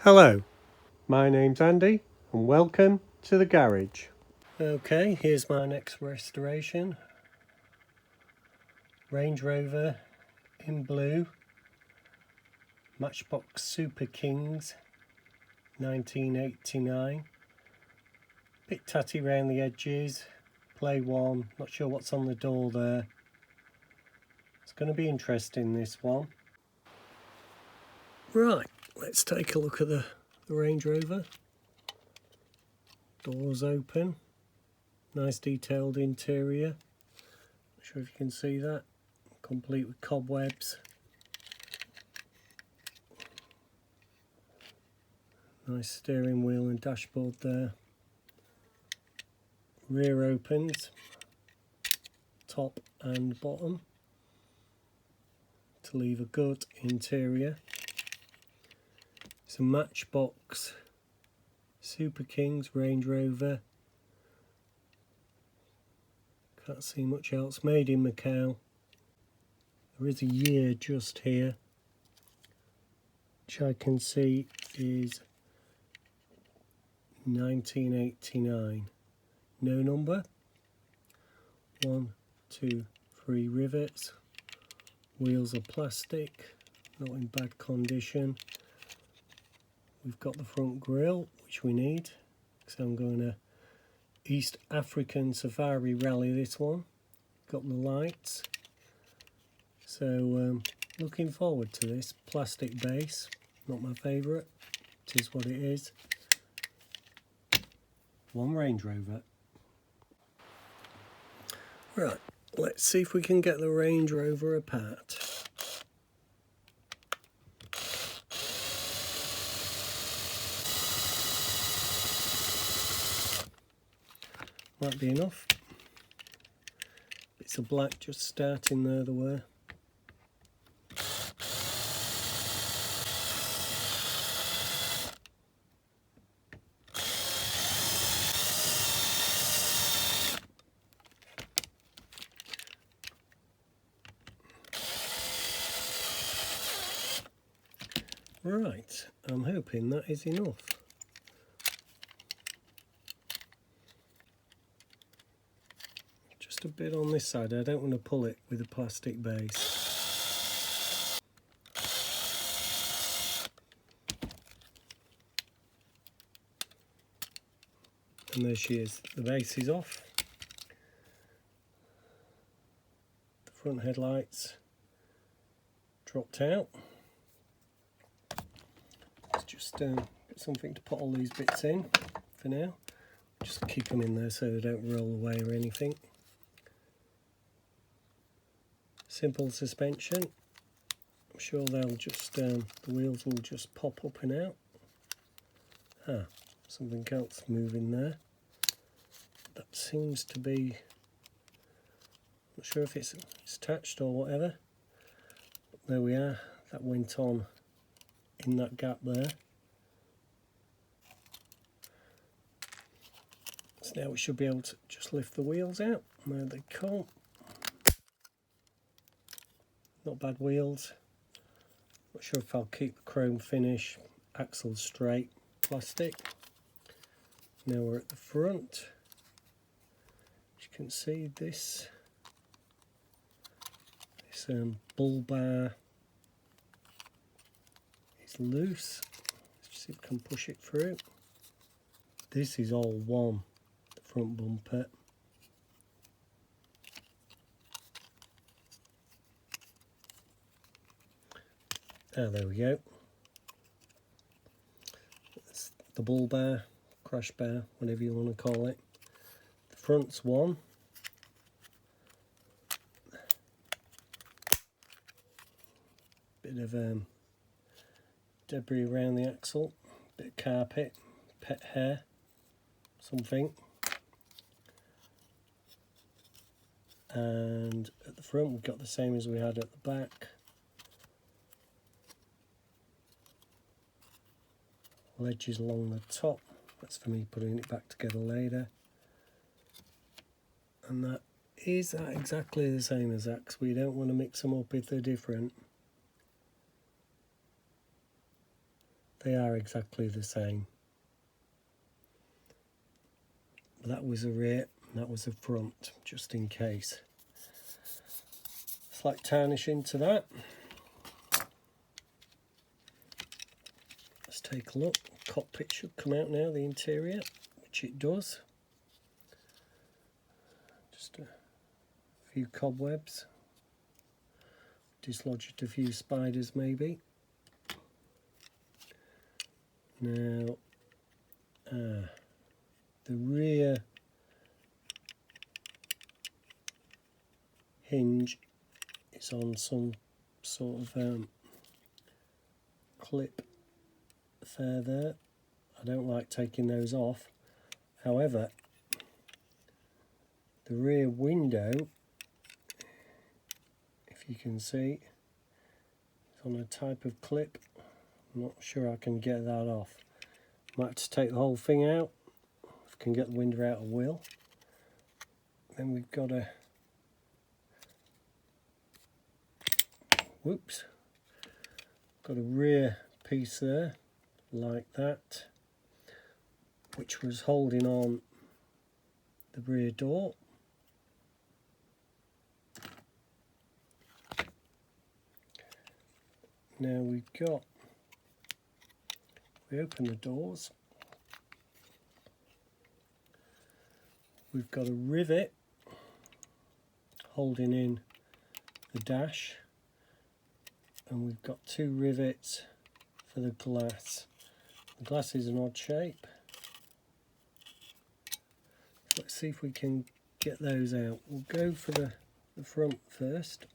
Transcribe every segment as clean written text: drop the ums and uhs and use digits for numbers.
Hello, my name's Andy and welcome to the garage. Okay, here's my next restoration. Range Rover in blue, Matchbox Superkings 1989. Bit tatty round the edges, play one, not sure what's on the door there. It's going to be interesting, this one. Right, let's take a look at the Range Rover. Doors open, nice detailed interior. Not sure if you can see that, complete with cobwebs. Nice steering wheel and dashboard there. Rear opens, top and bottom, to leave a good interior. It's a Matchbox Superkings Range Rover. Can't see much else. Made in Macau. There is a year just here, which I can see is 1989. No number. 1, 2, 3 rivets. Wheels are plastic, not in bad condition. We've got the front grille, which we need, so I'm going to East African Safari Rally this one. Got the lights, so looking forward to this. Plastic base, not my favourite, it is what it is. One Range Rover. Right, let's see if we can get the Range Rover apart. Might be enough. Bits of black just starting there, there were. Right, I'm hoping that is enough. Just a bit on this side, I don't want to pull it with a plastic base. And there she is, the base is off. The front headlights dropped out. Let's just get something to put all these bits in for now. Just keep them in there so they don't roll away or anything. Simple suspension. I'm sure they'll just, the wheels will just pop up and out. Ah, something else moving there. That seems to be, not sure if it's attached or whatever. But there we are, that went on in that gap there. So now we should be able to just lift the wheels out. No, they can't. Not bad wheels. Not sure if I'll keep the chrome finish. Axles straight, plastic. Now we're at the front. As you can see, this bull bar is loose. Let's see if we can push it through. This is all one, the front bumper. Ah, there we go. That's the bull bar, crash bar, whatever you want to call it. The front's one. Bit of debris around the axle, bit of carpet, pet hair, something. And at the front we've got the same as we had at the back. Ledges along the top, that's for me putting it back together later. And that is exactly the same as that, because we don't want to mix them up if they're different. They are exactly the same. That was a rear, and that was a front, just in case. Slight tarnish into that. Let's take a look. Cockpit should come out now, the interior, which it does. Just a few cobwebs. Dislodged a few spiders maybe. Now, the rear hinge is on some sort of clip there. I don't like taking those off. However, the rear window, if you can see, is on a type of clip. I'm not sure I can get that off. Might have to take the whole thing out. If I can get the window out, I will. Then we've got a got a rear piece there, like that, which was holding on the rear door. Now we open the doors. We've got a rivet holding in the dash, and we've got two rivets for the glass. The glass is an odd shape. Let's see if we can get those out. We'll go for the front first.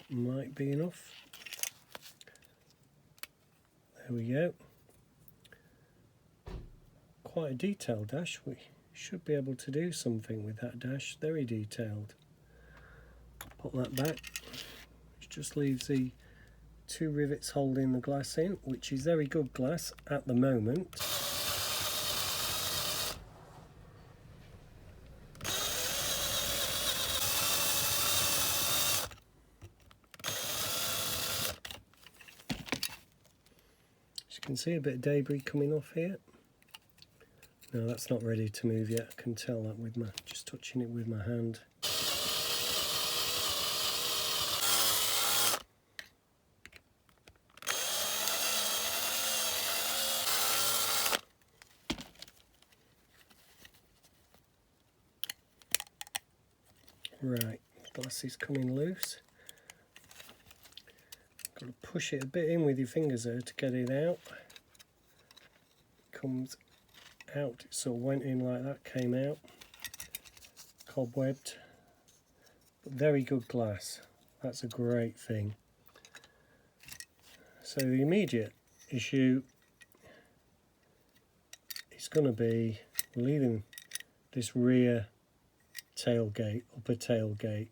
Might be enough. There we go. Quite a detailed dash. We should be able to do something with that dash. Very detailed. Put that back. Which just leaves the two rivets holding the glass in, which is very good glass at the moment. As you can see, a bit of debris coming off here. No, that's not ready to move yet. I can tell that with just touching it with my hand. Right, glass is coming loose. Got to push it a bit in with your fingers there to get it out. Comes out, it sort of went in like that, came out. Cobwebbed, but very good glass. That's a great thing. So the immediate issue is going to be leaving this rear tailgate, upper tailgate.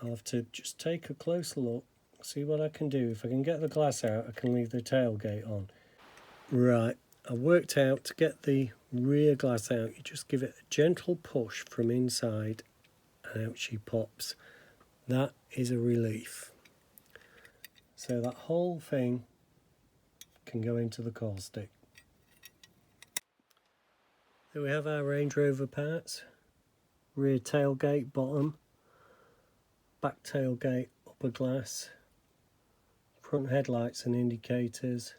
I'll have to just take a closer look, see what I can do. If I can get the glass out, I can leave the tailgate on. Right, I worked out to get the rear glass out, you just give it a gentle push from inside and out she pops. That is a relief. So that whole thing can go into the caustic. There we have our Range Rover parts. Rear tailgate bottom, back tailgate upper glass, front headlights and indicators,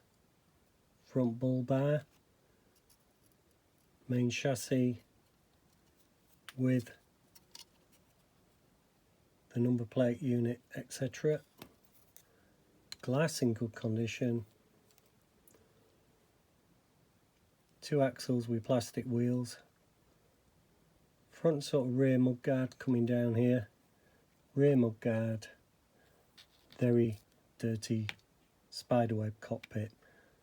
front bull bar, main chassis with the number plate unit, etc. Glass in good condition, two axles with plastic wheels, front sort of rear mudguard coming down here, rear mudguard, very dirty spiderweb cockpit,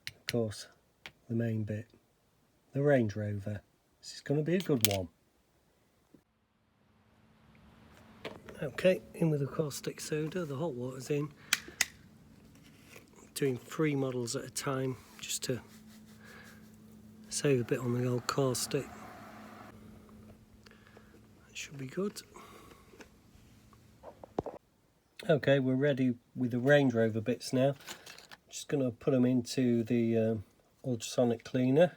of course the main bit, the Range Rover. This is going to be a good one. Okay, in with the caustic soda, the hot water's in. Doing 3 models at a time just to Save a bit on the old car stick. That should be good. Okay, we're ready with the Range Rover bits now. Just going to put them into the ultrasonic cleaner.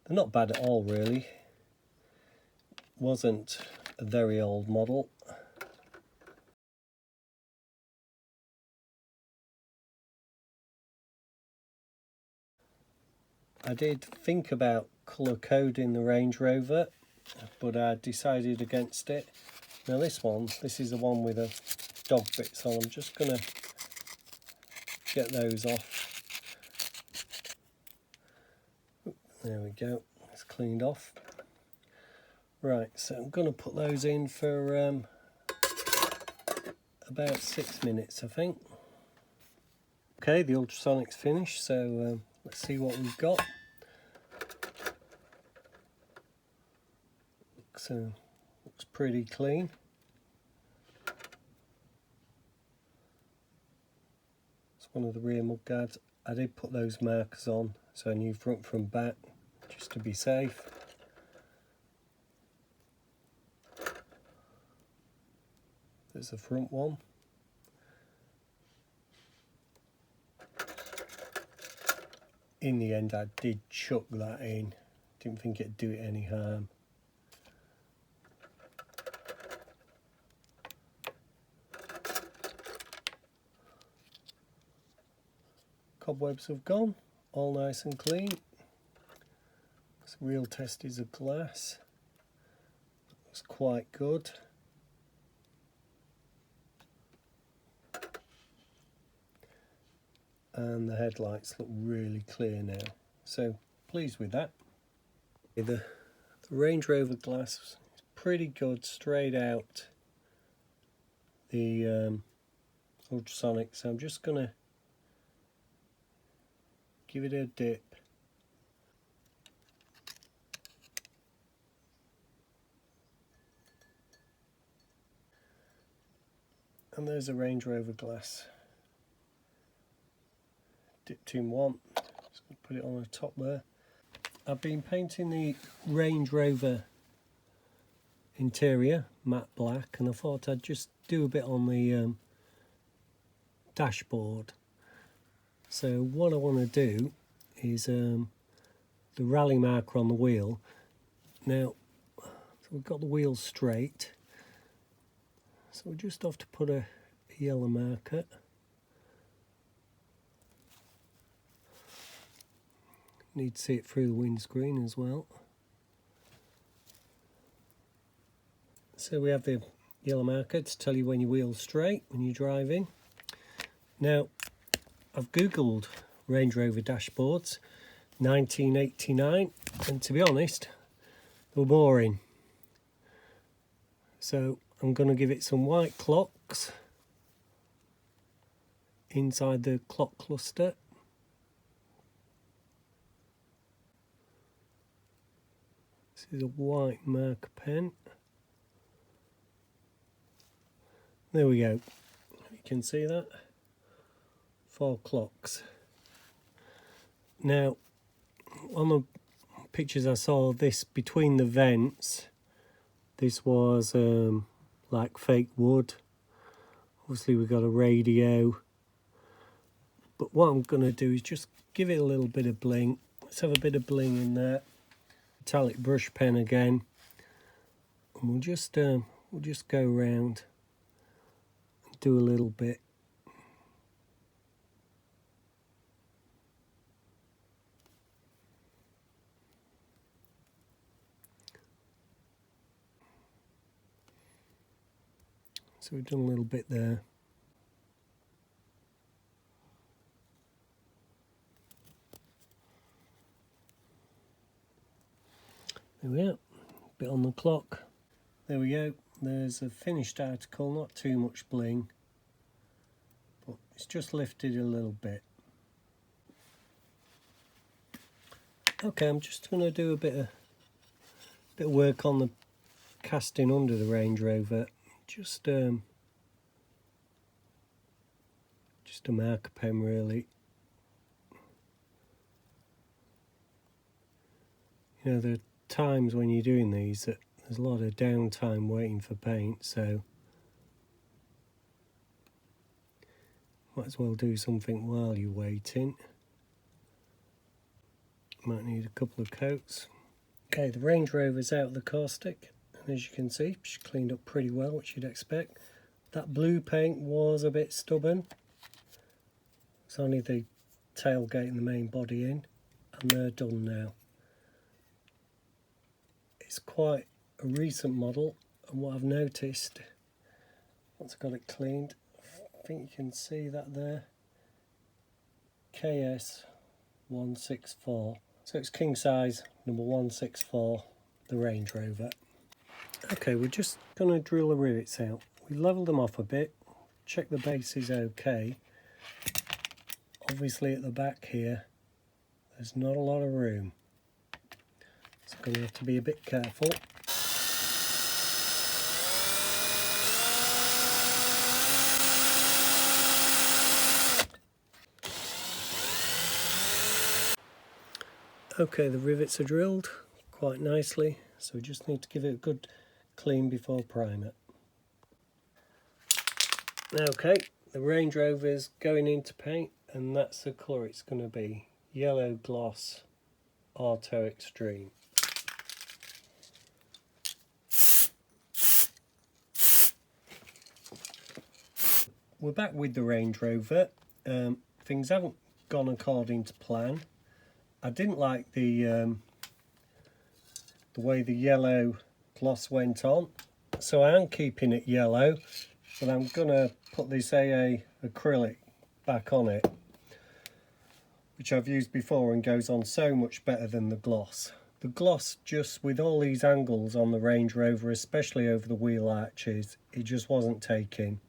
They're not bad at all, really. Wasn't a very old model. I did think about colour coding the Range Rover, but I decided against it. Now this is the one with the dog bits on. I'm just going to get those off. There we go, it's cleaned off. Right, so I'm going to put those in for about 6 minutes, I think. Okay, the ultrasonic's finished, so let's see what we've got. Looks pretty clean. It's one of the rear mudguards. I did put those markers on, so I knew front from back, just to be safe. There's the front one. In the end, I did chuck that in. Didn't think it'd do it any harm. Cobwebs have gone, all nice and clean. This real test is of glass. Looks quite good. And the headlights look really clear now, so pleased with that. The Range Rover glass is pretty good straight out the ultrasonic, so I'm just going to give it a dip. And there's a Range Rover glass. Dipped in one. Just going to put it on the top there. I've been painting the Range Rover interior matte black, and I thought I'd just do a bit on the dashboard. So what I want to do is the rally marker on the wheel. Now, so we've got the wheel straight, so we just have to put a yellow marker. Need to see it through the windscreen as well. So we have the yellow marker to tell you when your wheel's straight when you're driving. Now, I've googled Range Rover dashboards 1989, and to be honest, they were boring. So I'm going to give it some white clocks inside the clock cluster. This is a white marker pen. There we go. You can see that. 4 clocks. Now, on the pictures I saw, this between the vents, this was like fake wood. Obviously we've got a radio. But what I'm going to do is just give it a little bit of bling. Let's have a bit of bling in there. Metallic brush pen again. And we'll just go around and do a little bit. So we've done a little bit there. There we are, bit on the clock. There we go, there's a finished article, not too much bling, but it's just lifted a little bit. Okay, I'm just going to do a bit of work on the casting under the Range Rover. Just a marker pen really. You know, there are times when you're doing these that there's a lot of downtime waiting for paint, so might as well do something while you're waiting. Might need a couple of coats. Okay, the Range Rover's out of the caustic, and as you can see, she's cleaned up pretty well, which you'd expect. That blue paint was a bit stubborn. It's only the tailgate and the main body in, and they're done now. It's quite a recent model, and what I've noticed once I got it cleaned, I think you can see that there, KS 164. So it's king size number 164, the Range Rover. Okay, we're just going to drill the rivets out. We level them off a bit, check the base is okay. Obviously at the back here, there's not a lot of room. So I'm going to have to be a bit careful. Okay, the rivets are drilled quite nicely, so we just need to give it a good clean before primer. Okay, the Range Rover is going into paint, and that's the colour it's going to be. Yellow Gloss Auto Extreme. We're back with the Range Rover. Things haven't gone according to plan. I didn't like the way the yellow gloss went on, so I am keeping it yellow, but I'm gonna put this AA acrylic back on it, which I've used before and goes on so much better than the gloss. The gloss, just with all these angles on the Range Rover, especially over the wheel arches, it just wasn't taking.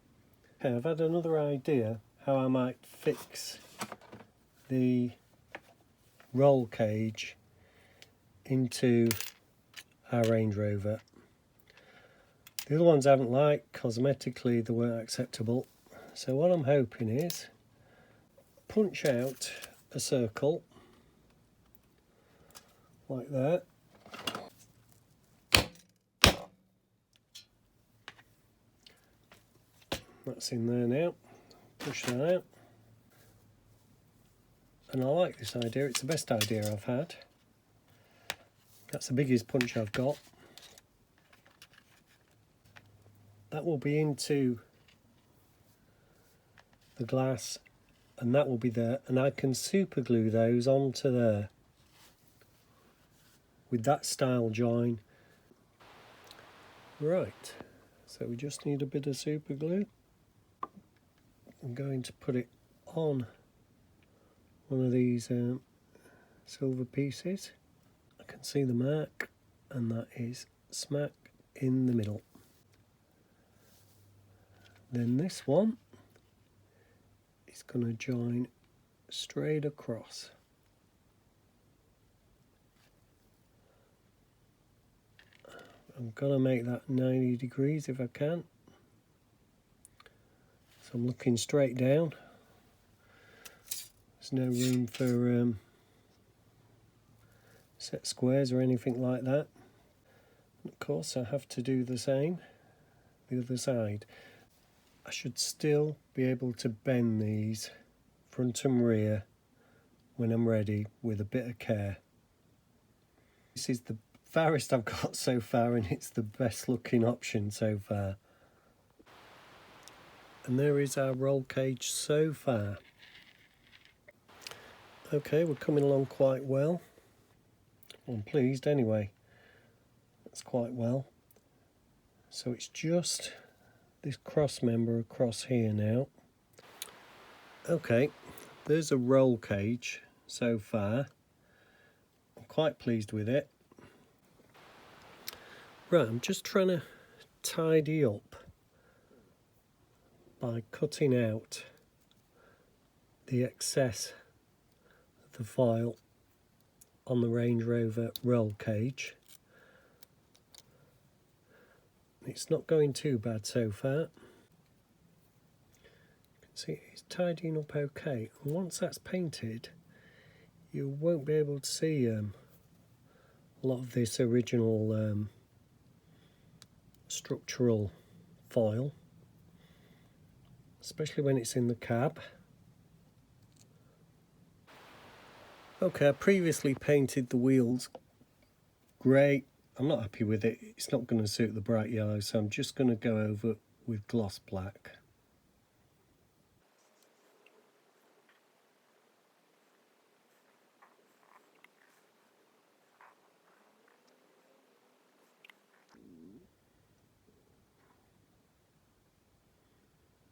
Okay, I've had another idea how I might fix the roll cage into our Range Rover. The other ones I haven't liked, cosmetically they weren't acceptable. So what I'm hoping is punch out a circle like that. That's in there now. Push that out. And I like this idea, it's the best idea I've had. That's the biggest punch I've got. That will be into the glass, and that will be there, and I can super glue those onto there with that style join. Right, so we just need a bit of super glue. I'm going to put it on one of these silver pieces. I can see the mark, and that is smack in the middle. Then this one is going to join straight across. I'm going to make that 90 degrees if I can. So I'm looking straight down. There's no room for set squares or anything like that. And of course I have to do the same the other side. I should still be able to bend these front and rear when I'm ready with a bit of care. This is the farthest I've got so far, and it's the best looking option so far. And there is our roll cage so far. Okay, we're coming along quite well. I'm pleased anyway. That's quite well. So it's just this cross member across here now. Okay, there's a roll cage so far. I'm quite pleased with it. Right, I'm just trying to tidy up by cutting out the excess of the foil on the Range Rover roll cage. It's not going too bad so far. You can see it's tidying up okay, and once that's painted you won't be able to see a lot of this original structural foil, especially when it's in the cab. Okay, I previously painted the wheels grey. I'm not happy with it. It's not going to suit the bright yellow, so I'm just going to go over with gloss black.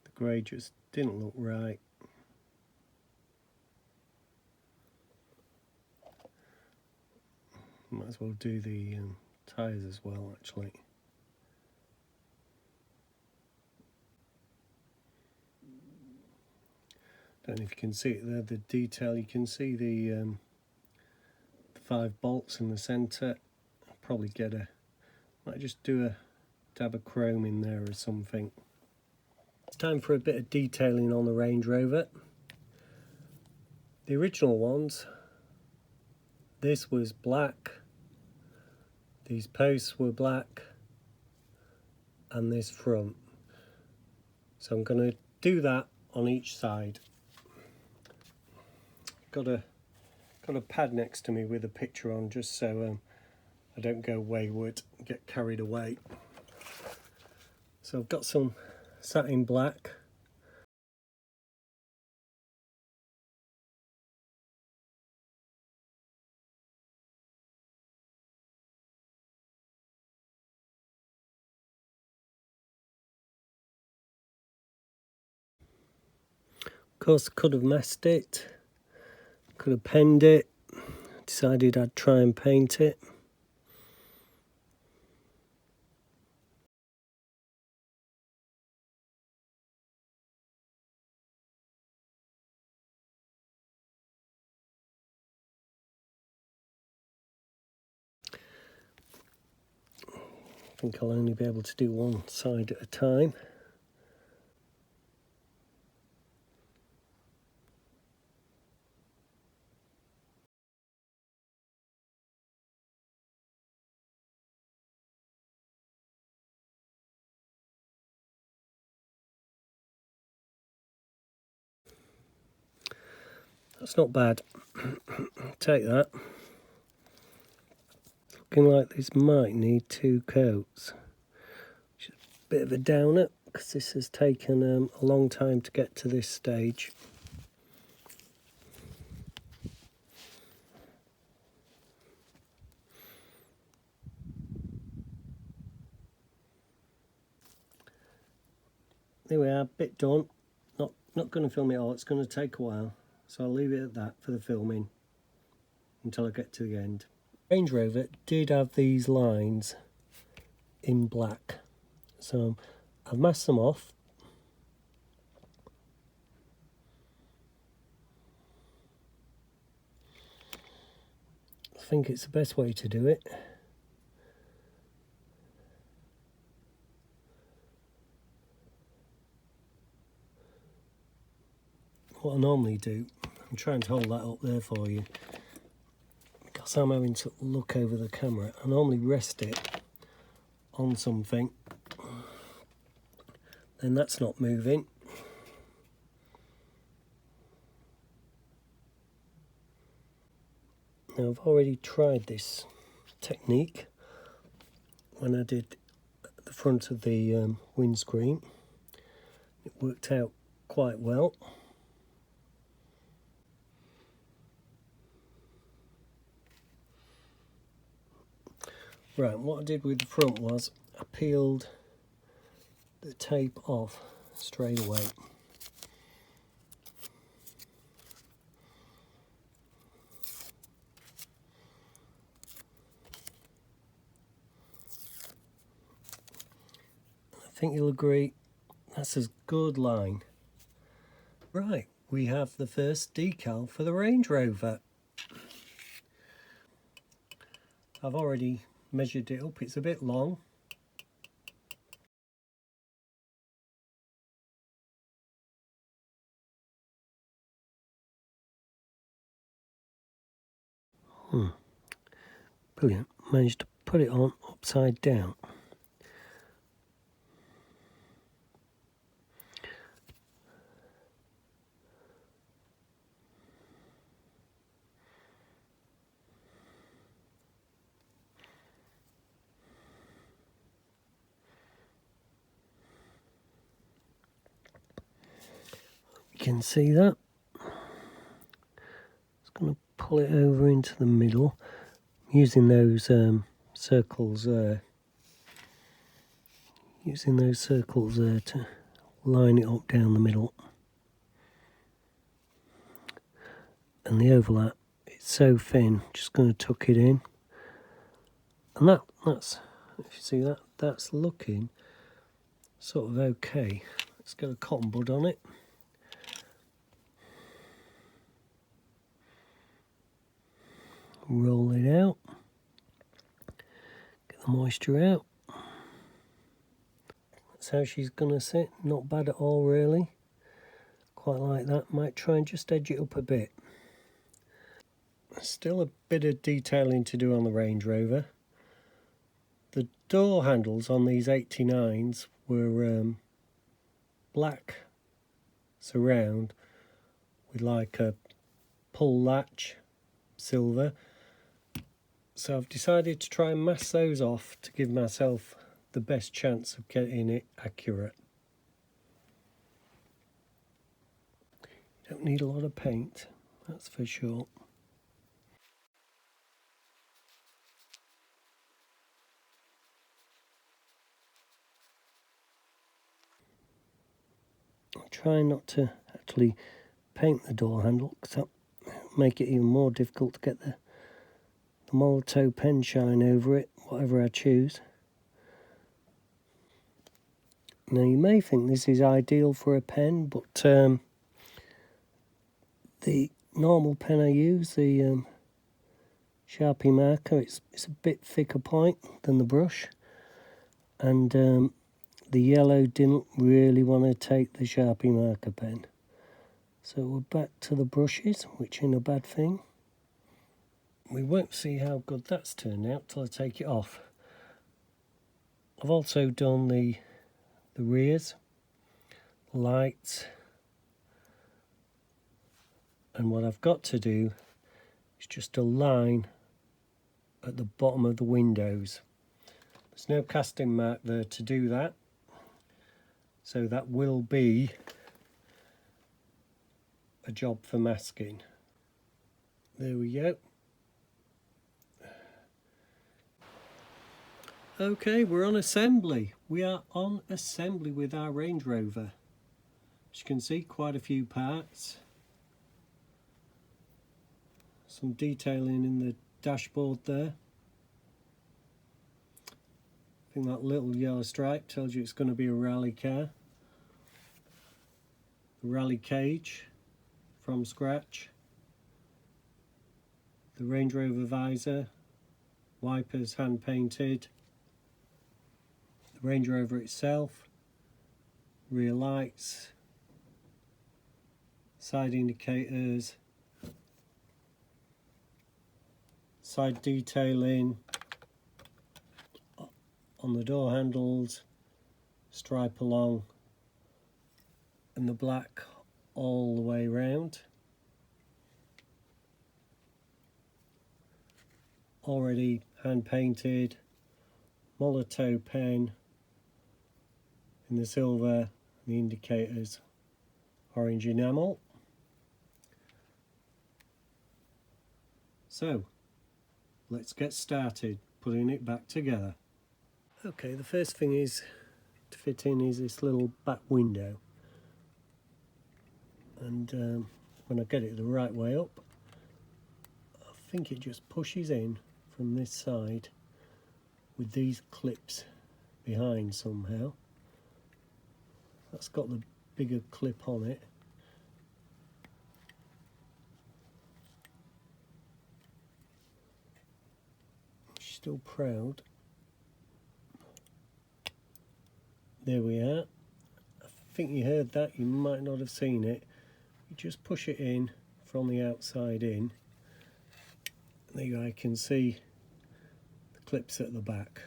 The grey just didn't look right. Might as well do the tyres as well, actually. Don't know if you can see it there, the detail. You can see the 5 bolts in the centre. I'll probably might just do a dab of chrome in there or something. It's time for a bit of detailing on the Range Rover. The original ones, this was black, these posts were black, and this front. So I'm going to do that on each side. Got a pad next to me with a picture on, just so I don't go wayward, get carried away. So I've got some satin black. Of course, could have masked it, could have penned it, decided I'd try and paint it. I think I'll only be able to do one side at a time. That's not bad. Take that. Looking like this might need 2 coats. Which is a bit of a downer, because this has taken a long time to get to this stage. There we are, bit done. Not going to film it all, it's going to take a while. So I'll leave it at that for the filming until I get to the end. Range Rover did have these lines in black. So I've masked them off. I think it's the best way to do it. What I normally do, I'm trying to hold that up there for you, because I'm having to look over the camera. I normally rest it on something, then that's not moving. Now I've already tried this technique when I did the front of the windscreen. It worked out quite well. Right, what I did with the front was I peeled the tape off straight away. I think you'll agree that's a good line. Right, we have the first decal for the Range Rover. I've already measured it up, it's a bit long. Brilliant. managed to put it on upside down. You can see that. Just going to pull it over into the middle, using those circles there. Using those circles there to line it up down the middle. And the overlap, it's so thin, just going to tuck it in. And that's, if you see that, that's looking sort of okay. Let's get a cotton bud on it. Roll it out. Get the moisture out. That's how she's going to sit. Not bad at all, really. Quite like that. Might try and just edge it up a bit. Still a bit of detailing to do on the Range Rover. The door handles on these 89s were black surround with like a pull latch silver. So I've decided to try and mask those off to give myself the best chance of getting it accurate. You don't need a lot of paint, that's for sure. I'm trying not to actually paint the door handle because that make it even more difficult to get the Molotow pen shine over it, whatever I choose. Now you may think this is ideal for a pen, but the normal pen I use, the Sharpie marker, it's a bit thicker point than the brush, and the yellow didn't really want to take the Sharpie marker pen. So we're back to the brushes, which ain't a bad thing. We won't see how good that's turned out till I take it off. I've also done the rears, lights, and what I've got to do is just a line at the bottom of the windows. There's no casting mark there to do that, so that will be a job for masking. There we go. Okay, we're on assembly. We are on assembly with our Range Rover. As you can see, quite a few parts. Some detailing in the dashboard there. I think that little yellow stripe tells you it's going to be a rally car. The rally cage from scratch. The Range Rover visor. Wipers hand painted. The Range Rover itself. Rear lights. Side indicators. Side detailing on the door handles, stripe along, and the black all the way round. Already hand painted, Molotow pen in the silver, the indicators orange enamel. So let's get started putting it back together. Okay, the first thing is to fit in is this little back window, and when I get it the right way up, I think it just pushes in from this side with these clips behind somehow. That's got the bigger clip on it. Still proud. There we are. I think you heard that, you might not have seen it. You just push it in from the outside in. There I can see the clips at the back.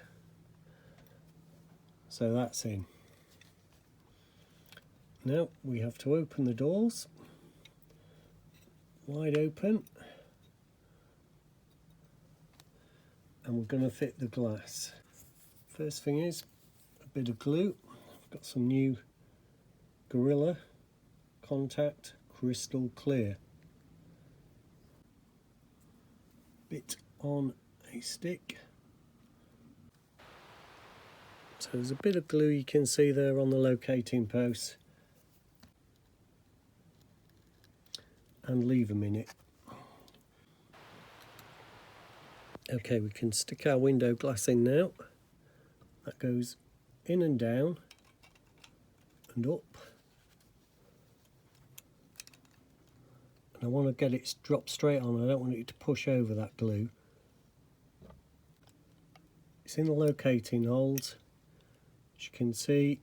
So that's in. Now we have to open the doors wide open, and we're going to fit the glass. First thing is a bit of glue. I've got some new Gorilla Contact Crystal Clear. Bit on a stick. So there's a bit of glue you can see there on the locating post. And leave a minute. Okay, we can stick our window glass in now. That goes in and down and up. And I want to get it drop straight on. I don't want it to push over that glue. It's in the locating holes. As you can see,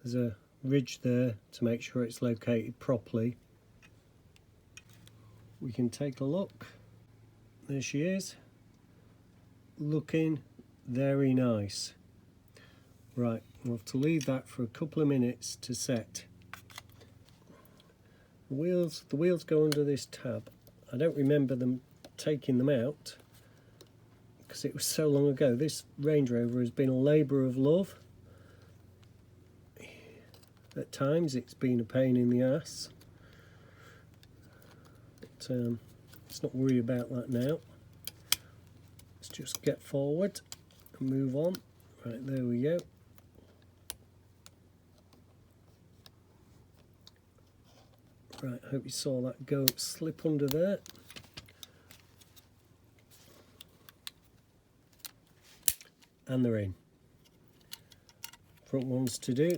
there's a ridge there to make sure it's located properly. We can take a look. There she is, looking very nice. Right, we'll have to leave that for a couple of minutes to set. The wheels go under this tab. I don't remember them taking them out because it was so long ago. This Range Rover has been a labour of love. At times it's been a pain in the ass, but let's not worry about that now. Let's just get forward and move on. Right, there we go. Right, I hope you saw that go slip under there. And they're in. Front ones to do.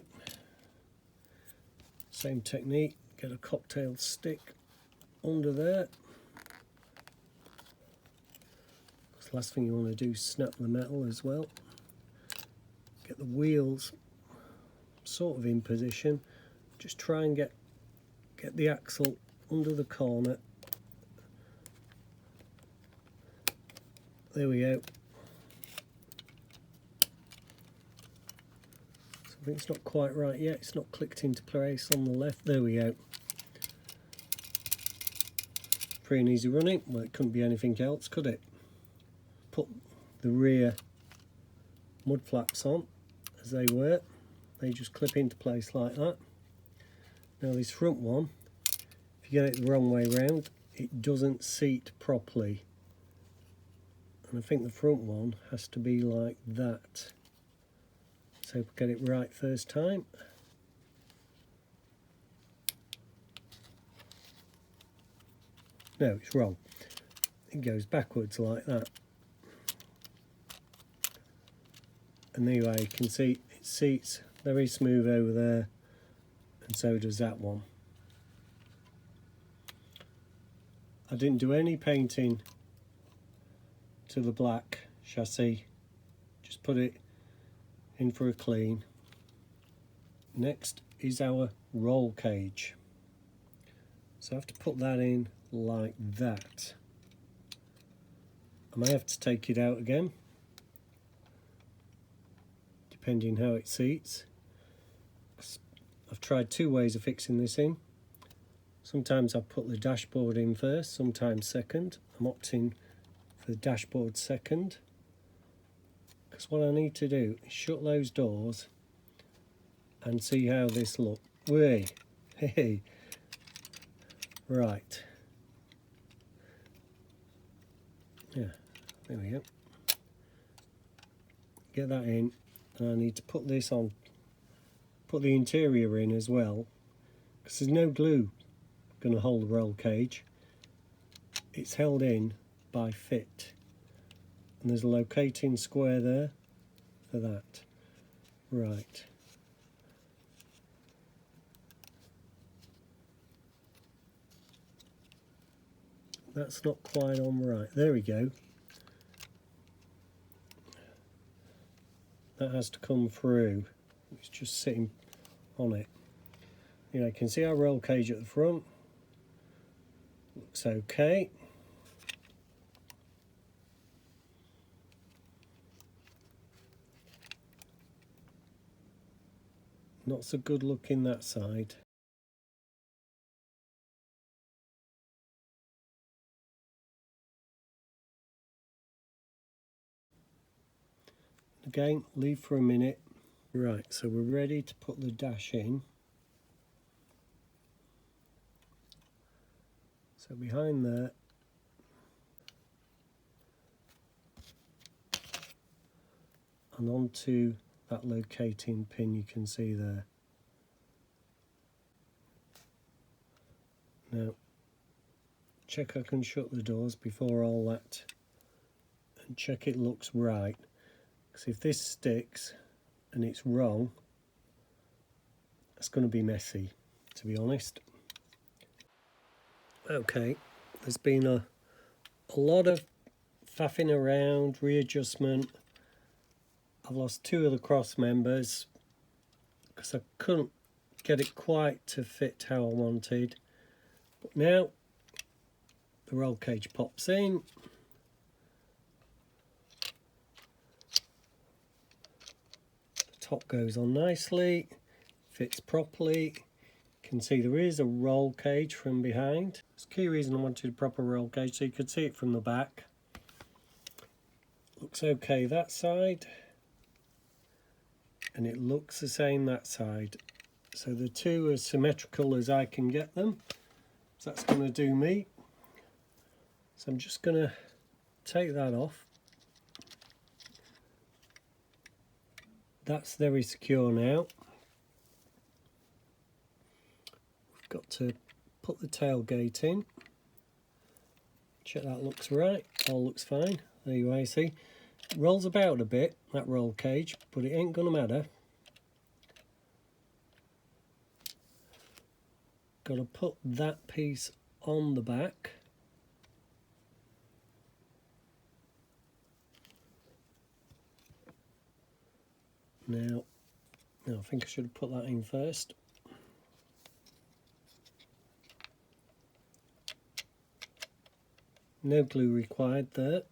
Same technique, get a cocktail stick under there. Because the last thing you want to do is snap the metal as well. Get the wheels sort of in position. Just try and get the axle under the corner. There we go. It's not quite right yet, it's not clicked into place on the left. There we go. Free and easy running. Well, it couldn't be anything else, could it? Put the rear mud flaps on as they were. They just clip into place like that. Now this front one, if you get it the wrong way round, it doesn't seat properly. And I think the front one has to be like that. So get it right first time. No, it's wrong. It goes backwards like that. And anyway, you can see it seats very smooth over there, and so does that one. I didn't do any painting to the black chassis, just put it in for a clean. Next is our roll cage. So I have to put that in like that. I may have to take it out again, depending how it seats. I've tried two ways of fixing this in. Sometimes I put the dashboard in first, sometimes second. I'm opting for the dashboard second. Because what I need to do is shut those doors and see how this looks. Hey, right. Yeah, there we go. Get that in, and I need to put this on, put the interior in as well, because there's no glue going to hold the roll cage. It's held in by fit. And there's a locating square there for that. Right. That's not quite on right. There we go. That has to come through. It's just sitting on it. You know, you can see our roll cage at the front. Looks okay. Not so good looking that side. Again, leave for a minute. Right, so we're ready to put the dash in. So behind there, and onto that locating pin you can see there. Now, check I can shut the doors before all that, and check it looks right. Because if this sticks and it's wrong, it's going to be messy, to be honest. Okay, there's been a lot of faffing around, readjustment. I've lost 2 of the cross members because I couldn't get it quite to fit how I wanted. But now the roll cage pops in. The top goes on nicely, fits properly. You can see there is a roll cage from behind. It's the key reason I wanted a proper roll cage, so you could see it from the back. Looks okay that side, and it looks the same that side. So the two are as symmetrical as I can get them. So that's going to do me. So I'm just going to take that off. That's very secure now. We've got to put the tailgate in. Check that looks right. All looks fine. There you are, see. It rolls about a bit, that roll cage, but it ain't going to matter. Got to put that piece on the back. Now I think I should have put that in first. No glue required there.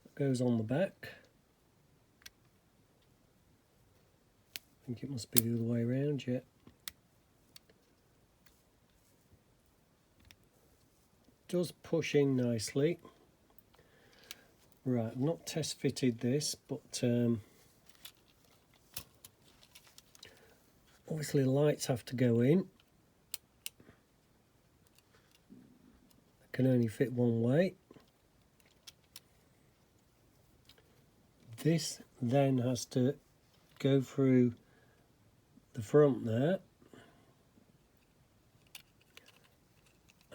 That goes on the back. I think it must be the other way around, yeah. Does push in nicely. Right, I've not test fitted this, but obviously the lights have to go in. They can only fit one way. This then has to go through the front there,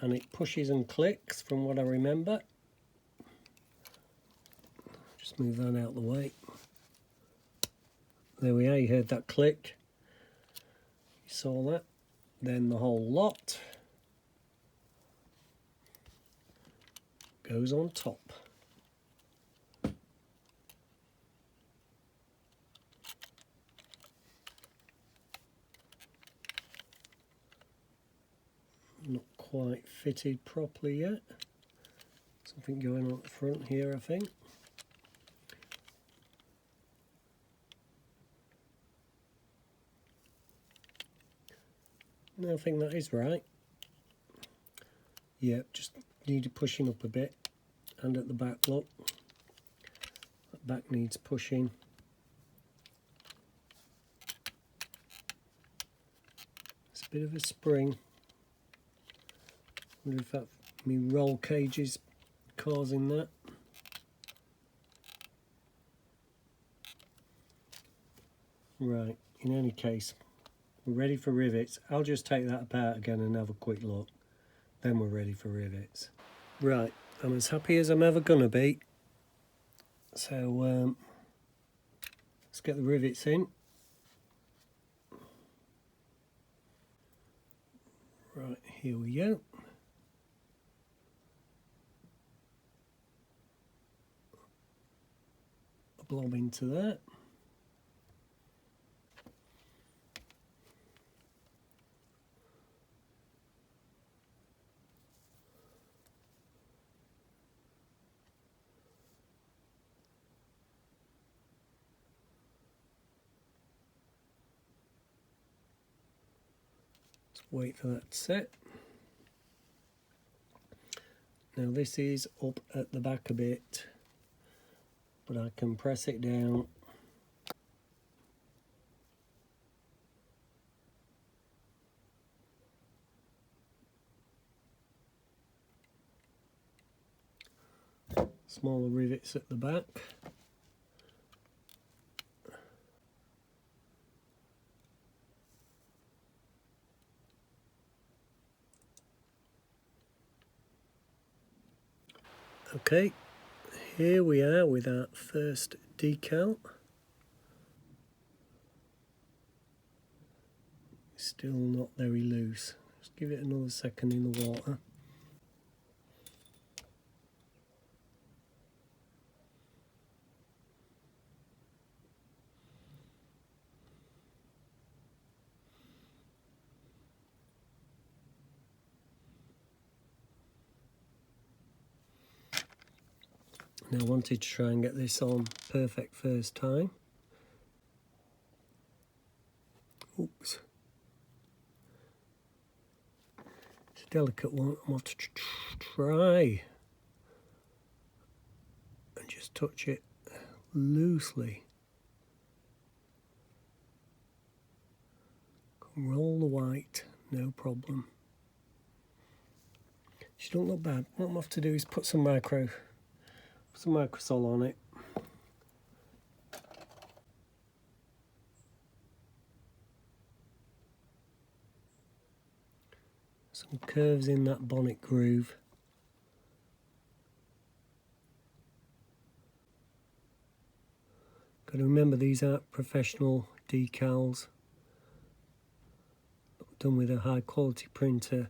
and it pushes and clicks from what I remember. Just move that out of the way. There we are, you heard that click. You saw that. Then the whole lot goes on top. Not quite fitted properly yet. Something going on at the front here, I think. No, I think that is right. Yeah, just needed pushing up a bit. And at the back, look. That back needs pushing. It's a bit of a spring. Wonder if that me roll cage is causing that. Right, in any case, we're ready for rivets. I'll just take that apart again and have a quick look. Then we're ready for rivets. Right, I'm as happy as I'm ever gonna be. So let's get the rivets in. Right, here we go. A blob into that. wait for that to set. Now this is up at the back a bit, but I can press it down. Smaller rivets at the back. Okay, here we are with our first decal. Still not very loose. Just give it another second in the water. Now I wanted to try and get this on perfect first time. Oops. It's a delicate one. I'm going to try and just touch it loosely. Can roll the white, no problem. She don't look bad. What I'm going to have to do is put some microsol on it. Some curves in that bonnet groove. Got to remember these aren't professional decals. Done with a high quality printer.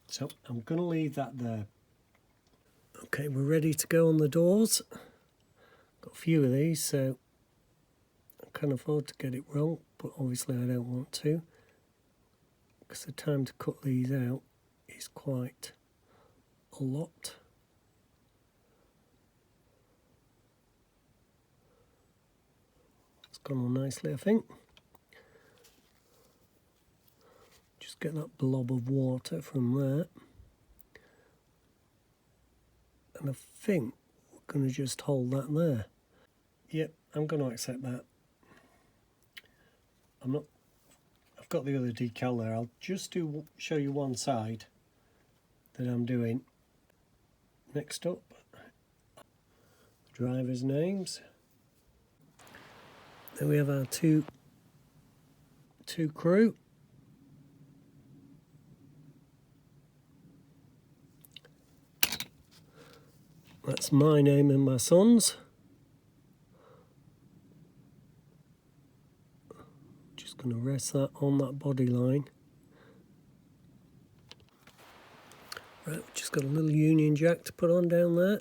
So I'm going to leave that there. Okay, we're ready to go on the doors. Got a few of these, so I can afford to get it wrong, but obviously I don't want to, because the time to cut these out is quite a lot. It's gone on nicely, I think. Just get that blob of water from there. And I think we're going to just hold that there. Yep, I'm going to accept that. I've got the other decal there. I'll just show you one side that I'm doing. Next up, drivers' names. Then we have our two crew. That's my name and my son's. Just going to rest that on that body line. Right, we've just got a little union jack to put on down there.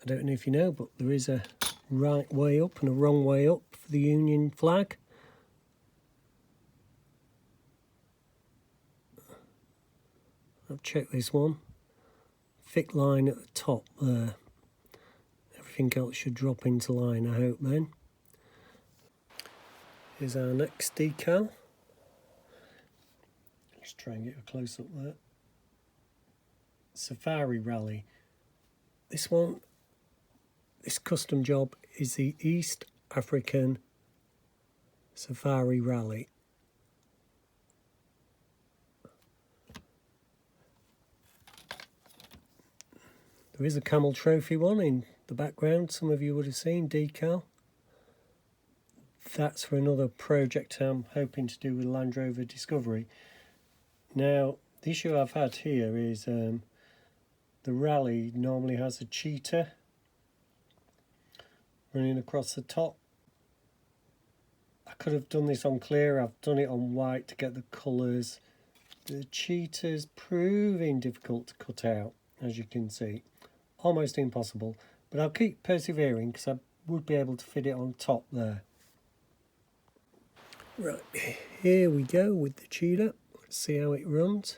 I don't know if you know, but there is a right way up and a wrong way up for the Union flag. I've checked this one. Thick line at the top there. Everything else should drop into line, I hope then. Here's our next decal. Let's try and get a close up there. Safari Rally. This custom job is the East African Safari Rally. There is a camel trophy one in the background, some of you would have seen, decal. That's for another project I'm hoping to do with Land Rover Discovery. Now, the issue I've had here is the Rally normally has a cheetah running across the top. I could have done this on clear, I've done it on white to get the colours. The cheetah's proving difficult to cut out, as you can see. Almost impossible, but I'll keep persevering because I would be able to fit it on top there. Right, here we go with the cheetah. Let's see how it runs.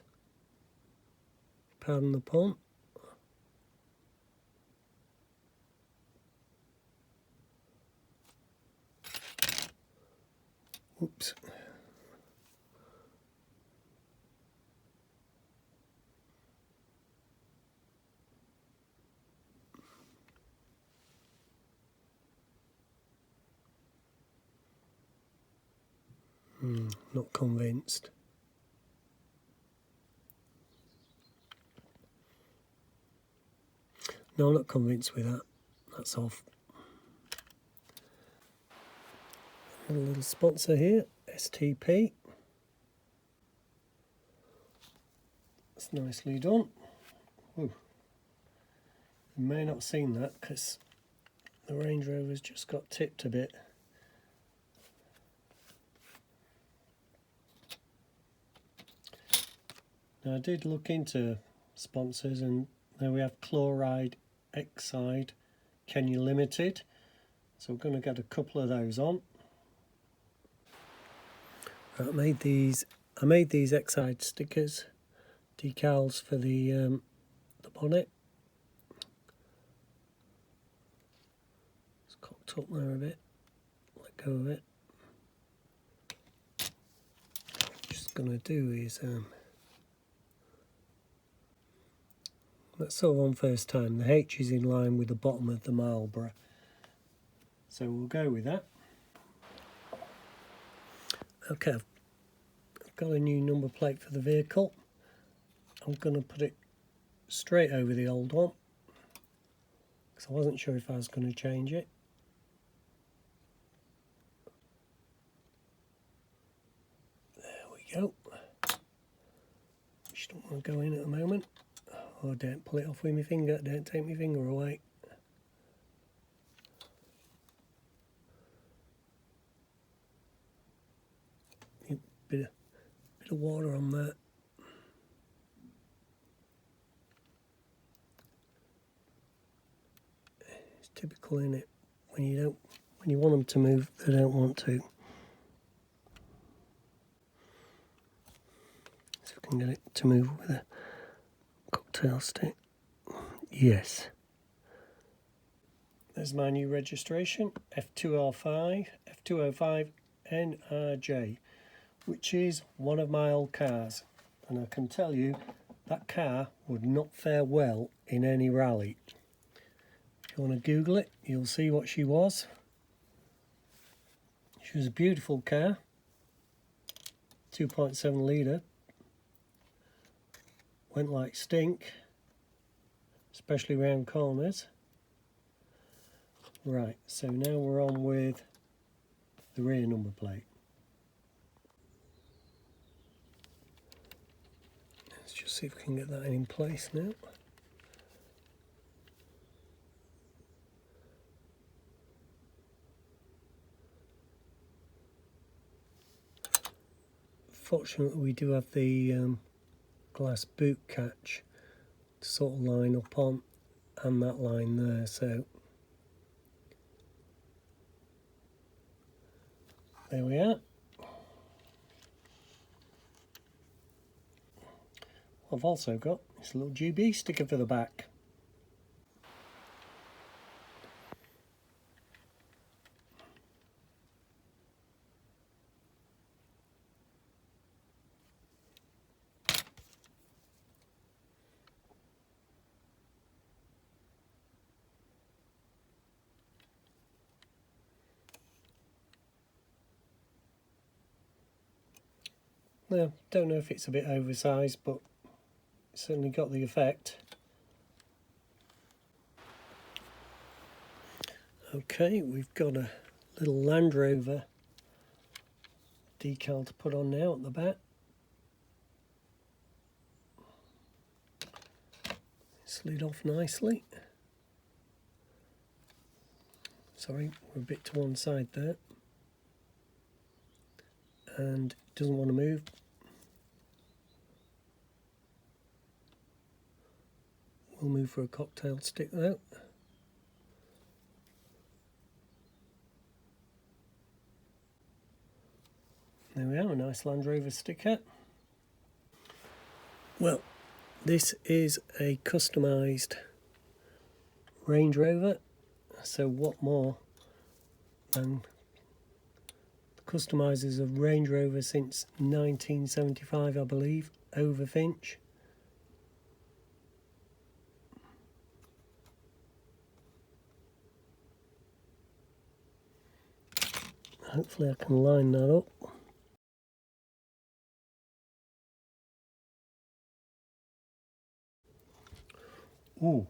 Pardon the pun. Whoops. Not convinced. No, I'm not convinced with that. That's off. A little sponsor here, STP. It's nicely done. Ooh. You may not have seen that because the Range Rover's just got tipped a bit. Now I did look into sponsors, and there we have Chloride, Exide, Kenya Limited. So we're going to get a couple of those on. I made these Exide stickers, decals for the bonnet. It's cocked up there a bit. Let go of it. What I'm just going to do is that's sort of on first time. The H is in line with the bottom of the Marlborough, so we'll go with that. Okay, I've got a new number plate for the vehicle. I'm going to put it straight over the old one because I wasn't sure if I was going to change it. There we go. Just don't want to go in at the moment. Oh, don't pull it off with my finger. Don't take my finger away. Bit of water on that. It's typical, isn't it? When you want them to move, they don't want to. So we can get it to move with a cocktail stick. Yes. There's my new registration, F205, F205 NRJ, which is one of my old cars. And I can tell you, that car would not fare well in any rally. If you want to Google it, you'll see what she was. She was a beautiful car, 2.7 litre, went like stink, especially round corners. Right, so now we're on with the rear number plate. Let's just see if we can get that in place now. Fortunately, we do have the glass boot catch to sort of line up on, and that line there, so there we are. I've also got this little GB sticker for the back. Now, don't know if it's a bit oversized, but it's certainly got the effect. Okay, we've got a little Land Rover decal to put on now at the back. Slid off nicely. Sorry, we're a bit to one side there. And it doesn't want to move. We'll move for a cocktail stick though. There we are, a nice Land Rover sticker. Well, this is a customised Range Rover, so what more than the Customizers of Range Rover since 1975, I believe. Overfinch. Hopefully I can line that up. Ooh,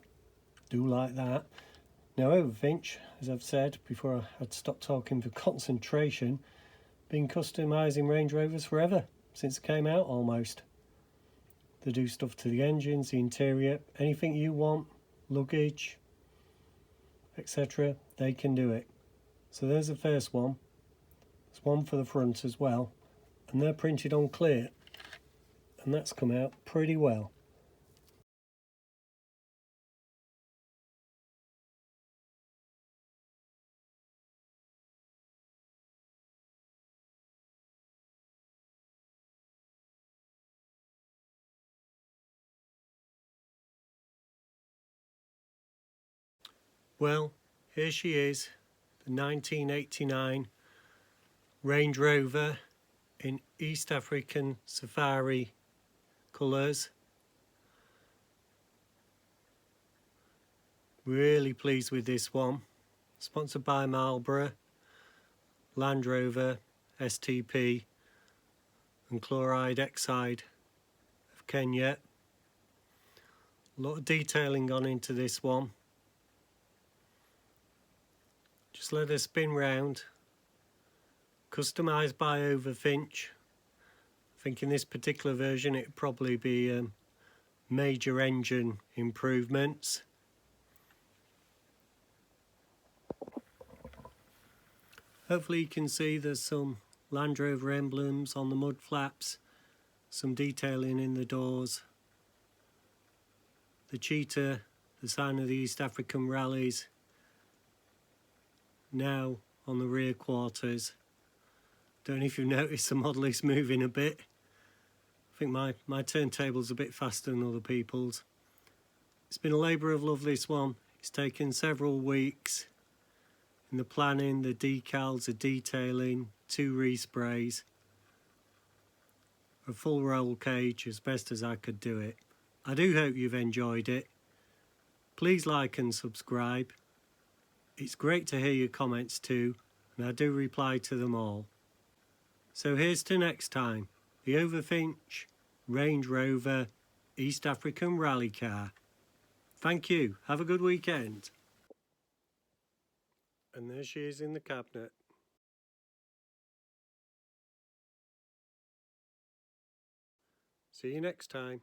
do like that. Now Overfinch, as I've said before I had stopped talking for concentration, been customising Range Rovers forever, since it came out almost. They do stuff to the engines, the interior, anything you want, luggage, etc. They can do it. So there's the first one. There's one for the front as well, and they're printed on clear, and that's come out pretty well. Well, here she is, the 1989 Range Rover in East African safari colours. Really pleased with this one. Sponsored by Marlboro, Land Rover, STP and Chloride Exide of Kenya. A lot of detailing gone into this one. Just let her spin round. Customised by Overfinch. I think in this particular version it'd probably be major engine improvements. Hopefully you can see there's some Land Rover emblems on the mud flaps, some detailing in the doors, the cheetah, the sign of the East African rallies, now on the rear quarters. Don't know if you've noticed the model is moving a bit. I think my turntable's a bit faster than other people's. It's been a labour of love, this one. It's taken several weeks in the planning, the decals, the detailing, 2 resprays, a full roll cage as best as I could do it. I do hope you've enjoyed it. Please like and subscribe. It's great to hear your comments too, and I do reply to them all. So here's to next time, the Overfinch Range Rover East African Rally Car. Thank you, have a good weekend. And there she is in the cabinet. See you next time.